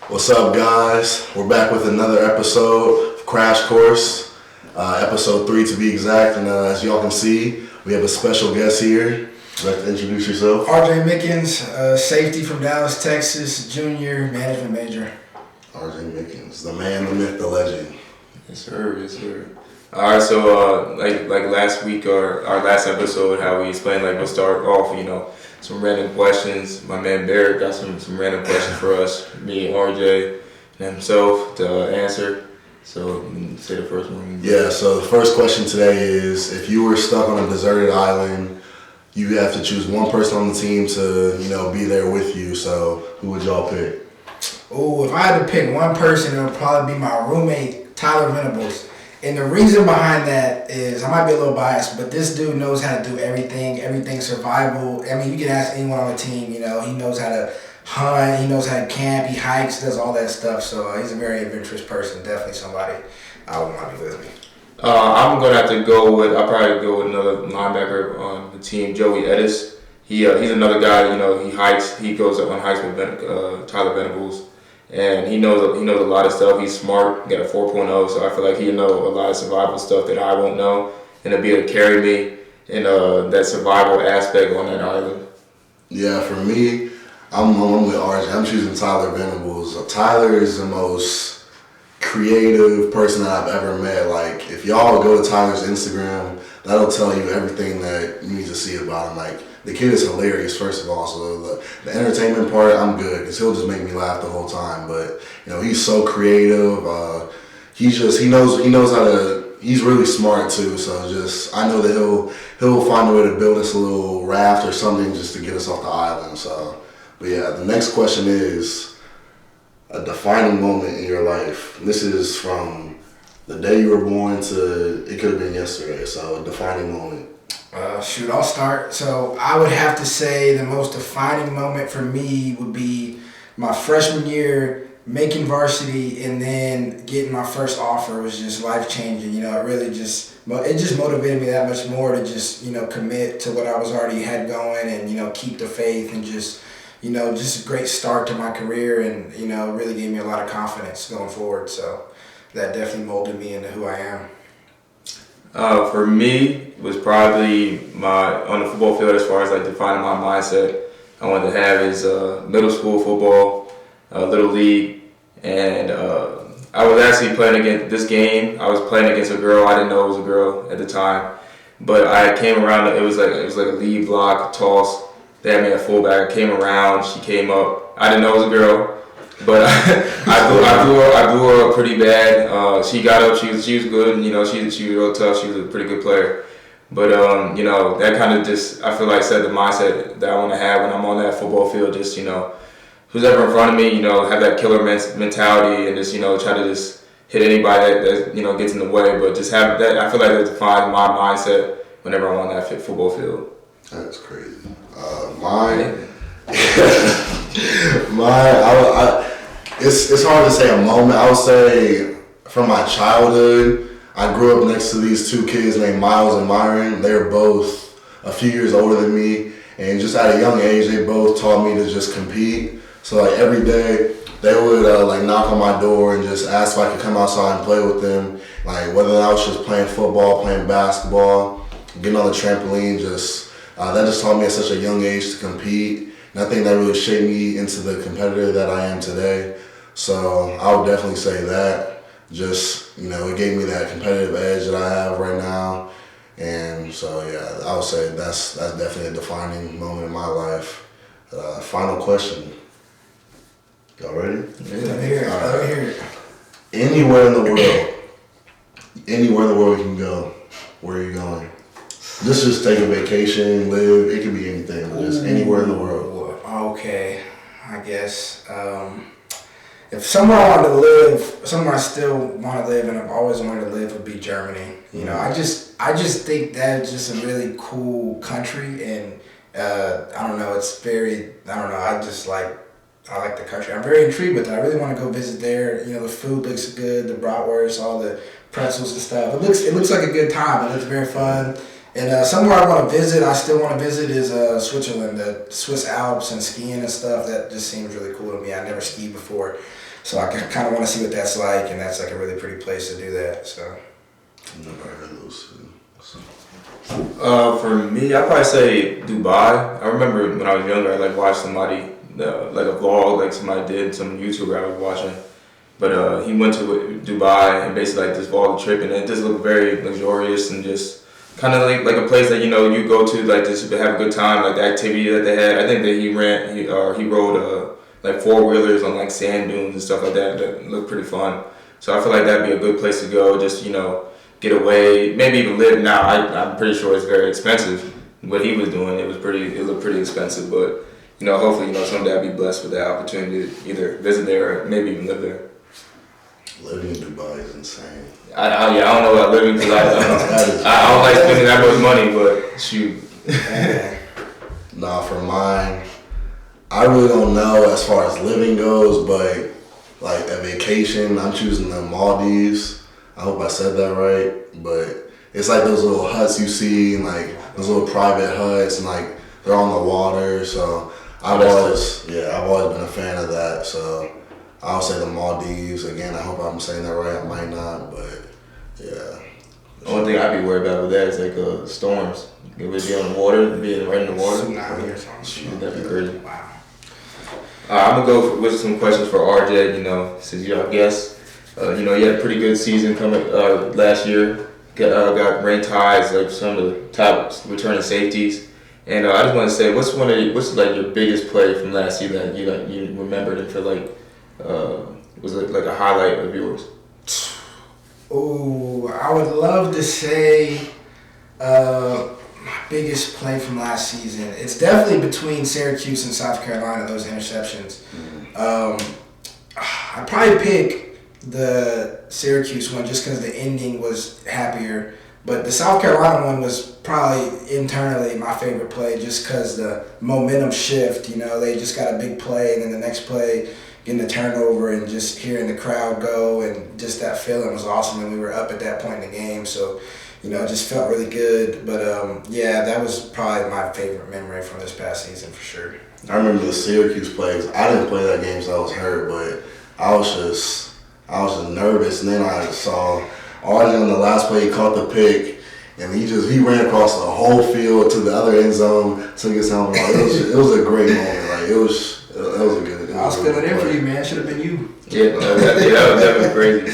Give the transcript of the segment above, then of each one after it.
What's up, guys? We're back with another episode of Crash Course, episode 3 to be exact. And as y'all can see, we have a special guest here. Would you like to introduce yourself? RJ Mickens, safety from Dallas, Texas, junior management major. RJ Mickens, the man, the myth, the legend. Yes, sir. Yes, sir. All right. So, like last week or our last episode, how we explained, we'll start off, some random questions. My man Barrett got some random questions for us, me, RJ, and himself to answer. So, you can say the first one. Yeah. So the first question today is: if you were stuck on a deserted island, you have to choose one person on the team to, be there with you. So who would y'all pick? Oh, if I had to pick one person, it would probably be my roommate, Tyler Venables. And the reason behind that is, I might be a little biased, but this dude knows how to do everything survival. I mean, you can ask anyone on the team, he knows how to hunt, he knows how to camp, he hikes, does all that stuff. So he's a very adventurous person, definitely somebody I would want to be with me. I'm gonna have to go with. I'll probably go with another linebacker on the team, Joey Edis. He's another guy. He hikes. He goes up on hikes with Tyler Venables, and he knows a lot of stuff. He's smart. Got a 4.0, so I feel like he'll know a lot of survival stuff that I won't know, and he'll be able to carry me in that survival aspect on that island. Yeah, for me, I'm with RJ. I'm choosing Tyler Venables. Tyler is the most creative person that I've ever met. Like, if y'all go to Tyler's Instagram, that'll tell you everything that you need to see about him. Like, the kid is hilarious, first of all. So the entertainment part, I'm good, because he'll just make me laugh the whole time. But he's so creative. He knows how to. He's really smart too. So I know that he'll find a way to build us a little raft or something just to get us off the island. So, but yeah, the next question is a defining moment in your life. This is from the day you were born to, it could have been yesterday. So a defining moment. I'll start. So I would have to say the most defining moment for me would be my freshman year, making varsity, and then getting my first offer was just life-changing. It really just motivated me that much more to just, commit to what I was already had going and, keep the faith and just a great start to my career and, really gave me a lot of confidence going forward. So that definitely molded me into who I am. For me, was probably on the football field as far as defining my mindset. I wanted to have is middle school football, little league, and I was actually playing against this game. I was playing against a girl. I didn't know it was a girl at the time, but I came around. It was like a lead block toss. They had me at fullback. I came around. She came up. I didn't know it was a girl, but I blew her up pretty bad. She got up. She was good. She was real tough. She was a pretty good player. But that kind of just, I feel like, set the mindset that I want to have when I'm on that football field. Just who's ever in front of me, have that killer mentality and just try to just hit anybody that gets in the way. But just have that. I feel like that defines my mindset whenever I'm on that football field. That's crazy. It's hard to say a moment. I would say from my childhood, I grew up next to these two kids named Miles and Myron. They're both a few years older than me, and just at a young age, they both taught me to just compete. So every day, they would knock on my door and just ask if I could come outside and play with them. Whether I was just playing football, playing basketball, getting on the trampoline, that just taught me at such a young age to compete. And I think that really shaped me into the competitor that I am today. So I would definitely say that. It gave me that competitive edge that I have right now. And so, yeah, I would say that's definitely a defining moment in my life. Final question. Y'all ready? Yeah. Let me hear it. Anywhere in the world you can go, where are you going? Just take a vacation, live. It could be anything, but just anywhere in the world. Okay, I guess. If somewhere I wanted to live, somewhere I still want to live, and I've always wanted to live, would be Germany. I just think that's just a really cool country, and I don't know. I like the country. I'm very intrigued with it. I really want to go visit there. The food looks good, the bratwurst, all the pretzels and stuff. It looks like a good time. It looks very fun. And somewhere I want to visit, I still want to visit, is Switzerland, the Swiss Alps and skiing and stuff. That just seems really cool to me. I never skied before, so I kind of want to see what that's like, and that's like a really pretty place to do that. So. I've never heard of those two. For me, I'd probably say Dubai. I remember when I was younger, I like watched somebody, like a vlog, like somebody did, some YouTuber I was watching. But he went to Dubai and basically like just vlogged the trip, and it just looked very luxurious and just kind of like a place that you go to like just to have a good time, like the activity that they had. I think that he rode like 4-wheelers on like sand dunes and stuff like that. That looked pretty fun. So I feel like that'd be a good place to go. Just get away, maybe even live. Now I'm pretty sure it's very expensive. What he was doing, it looked pretty expensive. But hopefully someday I'll be blessed with the opportunity to either visit there or maybe even live there. Living in Dubai is insane. I don't know about living because I don't like spending that much money, but shoot. Nah, for mine, I really don't know as far as living goes, but like a vacation, I'm choosing the Maldives. I hope I said that right, but it's like those little huts you see, and like those little private huts, and like they're on the water. So I've always been a fan of that. So I'll say the Maldives again. I hope I'm saying that right. I might not, but yeah. The only thing I'd be worried about with that is like storms. It would be on the water, being right in the water. Tsunami or something. That'd be crazy. Wow. I'm gonna go with some questions for RJ. Since you're our guest. You had a pretty good season coming last year. Got ranked high as like some of the top returning safeties. And I just want to say, what's like your biggest play from last season that you remembered and feel like was like a highlight of yours? Oh, I would love to say my biggest play from last season. It's definitely between Syracuse and South Carolina, those interceptions. I'd probably pick the Syracuse one just because the ending was happier. But the South Carolina one was probably internally my favorite play just because the momentum shift. They just got a big play, and then the next play, getting the turnover and just hearing the crowd go, and just that feeling was awesome. And we were up at that point in the game, so it just felt really good. But that was probably my favorite memory from this past season for sure. I remember the Syracuse plays. I didn't play that game, so I was hurt, but I was just nervous, and then I saw RJ on the last play. He caught the pick, and he ran across the whole field to the other end zone, took his helmet off. It was a great moment. Like it was a good. I was feeling in for you, man. Should have been you. Yeah, that was crazy.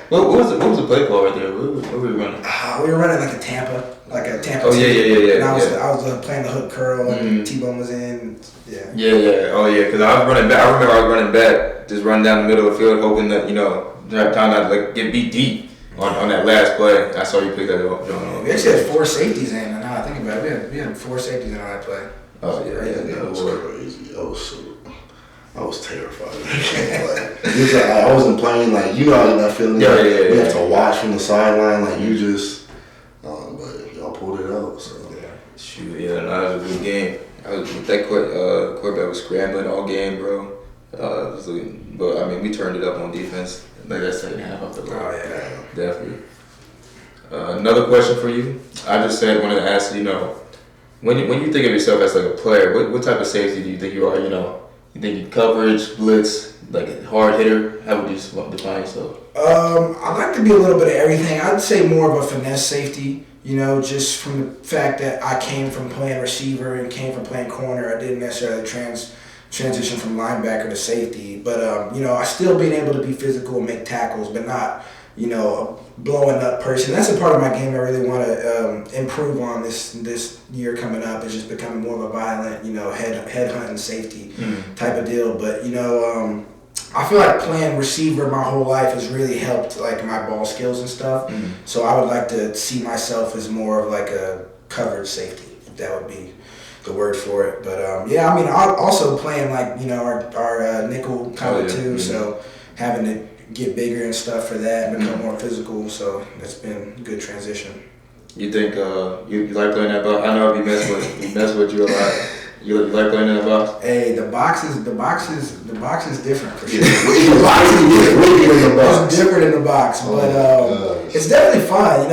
What was the play call right there? What were we running? We were running like a Tampa. Oh yeah. And I was playing the hook curl, and T-Bone was in. Yeah. Yeah. Oh yeah, because I was running back. I remember I was running back, just running down the middle of the field, hoping that have time not to get beat deep on that last play. I saw you pick that up. We actually had 4 safeties in. Now I think about it, we had 4 safeties in on that play. Oh yeah. That was crazy. I was terrified. I wasn't playing how that feeling. You have to watch from the sideline, but y'all pulled it out. So shoot, that was a good game. That quarterback was scrambling all game, bro. But we turned it up on defense. Like that second half of the ball. Oh yeah, definitely. Another question for you. I just wanted to ask when you think of yourself as like a player, what type of safety do you think you are? You think you coverage, blitz, like a hard hitter? How would you define yourself? I'd like to be a little bit of everything. I'd say more of a finesse safety. Just from the fact that I came from playing receiver and came from playing corner, I didn't necessarily transition from linebacker to safety. But I still being able to be physical and make tackles, but not a blowing up person. That's a part of my game I really want to improve on this year coming up. Is just becoming more of a violent, head hunting safety type of deal. But I feel like playing receiver my whole life has really helped like my ball skills and stuff. So I would like to see myself as more of like a coverage safety. If that would be the word for it. But I'm also playing like our nickel kind of too. So having to get bigger and stuff for that and become more physical. So that's been a good transition. You think you like playing that box? I know we mess with you a lot. You like playing in the box? Hey, the box is different for sure. It's different in the box, but it's definitely fun.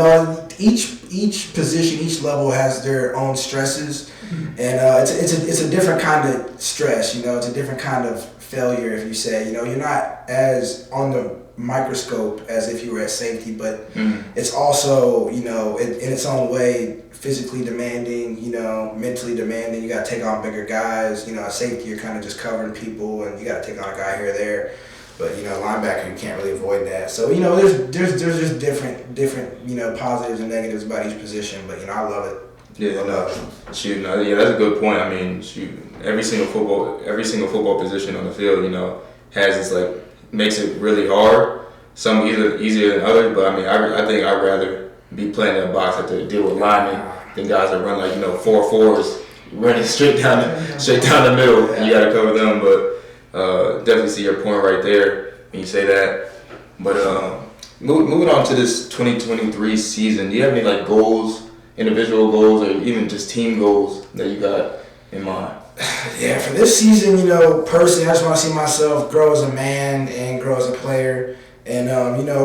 each position, each level has their own stresses, and it's a different kind of stress. It's a different kind of failure. If you say, you're not as on the microscope as if you were at safety, but it's also, in its own way, physically demanding, mentally demanding. You got to take on bigger guys. At safety, you're kind of just covering people, and you got to take on a guy here or there. But linebacker, you can't really avoid that. So there's just different positives and negatives about each position. But I love it. Yeah, that's a good point. I mean, every single football position on the field, has this makes it really hard. Some easier than others, but I mean, I think I'd rather be playing in a box have to deal with linemen than guys that run 4-4s, running straight down the middle, and you got to cover them. But definitely see your point right there when you say that. But moving on to this 2023 season, do you have any goals, individual goals, or even just team goals that you got in mind? Yeah, for this season, personally, I just want to see myself grow as a man and grow as a player, and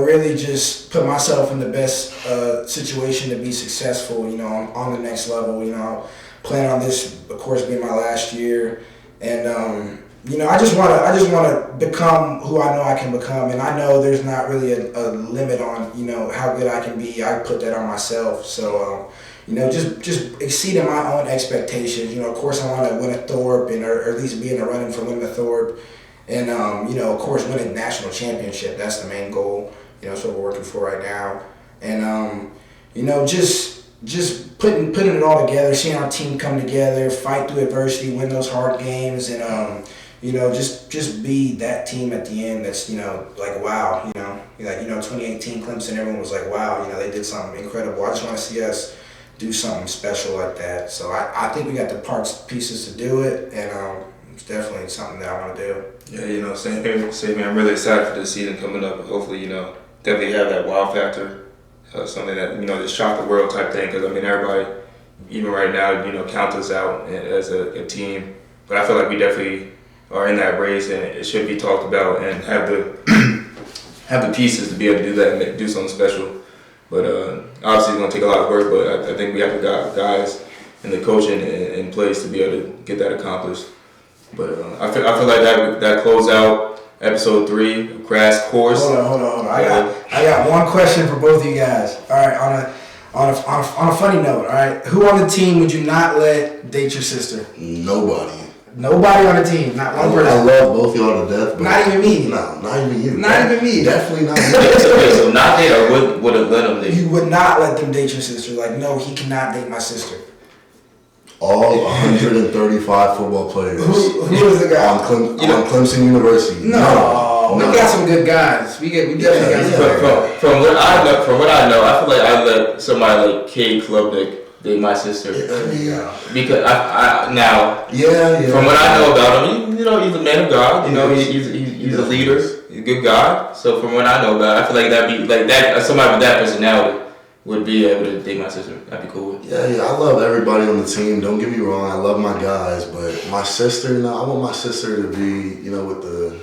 really just put myself in the best situation to be successful. On the next level. Plan on this, of course, being my last year, and I just want to become who I know I can become, and I know there's not really a limit on how good I can be. I put that on myself, so. Just exceeding my own expectations. Of course, I want to win a Thorpe or at least be in the running for winning a Thorpe. And, of course, winning a national championship. That's the main goal. That's what we're working for right now. And, just putting it all together, seeing our team come together, fight through adversity, win those hard games, and, just be that team at the end that's, wow, 2018 Clemson, everyone was like, wow, they did something incredible. I just want to see us do something special like that. So I think we got the pieces to do it, and it's definitely something that I want to do. Yeah, same here. I'm really excited for this season coming up. Hopefully, definitely have that wow factor, something that, just shock the world type thing. Because, I mean, everybody, even right now, count us out as a team. But I feel like we definitely are in that race, and it should be talked about and have the pieces to be able to do that and do something special. But obviously it's going to take a lot of work, but I think we have the guys and the coaching in place to be able to get that accomplished. But I feel like that closed out episode 3 of Crash Course. Hold on. I got one question for both of you guys. All right, on a funny note, all right, who on the team would you not let date your sister? Nobody. Nobody on the team, not one person. I love both y'all to death. But not even me. No, not even you. Not even me. Definitely not me. Okay, so not date or would have let him date? You would not let them date your sister. No, he cannot date my sister. All 135 football players. Who is the guy? On Clemson University. No, we got some good guys. We definitely got some good guys. From what I know, I feel like I let somebody like Cade Klubnik date my sister. Because I now. Yeah. From what I know about him, he's a man of God. He's a leader. He's a good guy. So from what I know about him, I feel like that'd be like that. Somebody with that personality would be able to date my sister. That'd be cool. Yeah. I love everybody on the team. Don't get me wrong. I love my guys, but my sister. No, I want my sister to be, with the.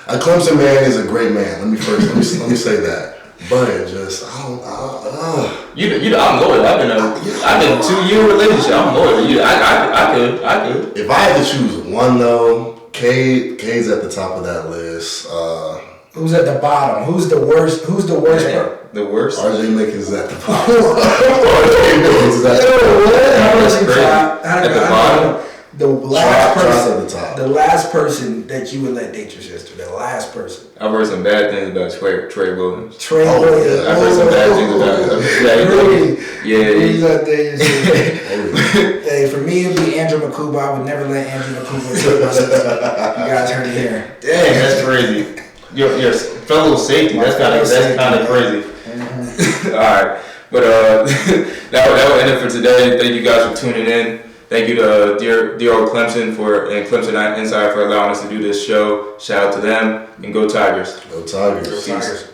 A Clemson man is a great man. Let me say that. But just I'm loyal. I've been 2-year relationship. I'm loyal. I could. If I had to choose one though, Cade's at the top of that list. Who's at the bottom? Who's the worst? The worst? RJ Mickens is at the bottom. RJ Mickens is at the bottom. The last person at the top. The last person that you would let date your sister. The last person. I've heard some bad things about Trey Williams. Williams. I've heard some bad things about him. Really? He's not dating your sister. Hey, for me it'd be Andrew Makuba. I would never let Andrew Makuba date my sister. You guys heard it here. Dang, that's crazy. Your fellow safety. That's kind of crazy. Mm-hmm. All right, but that will end it for today. Thank you guys for tuning in. Thank you to Dear Old Clemson and Clemson Insider for allowing us to do this show. Shout out to them, and go Tigers. Go Tigers. Go Tigers.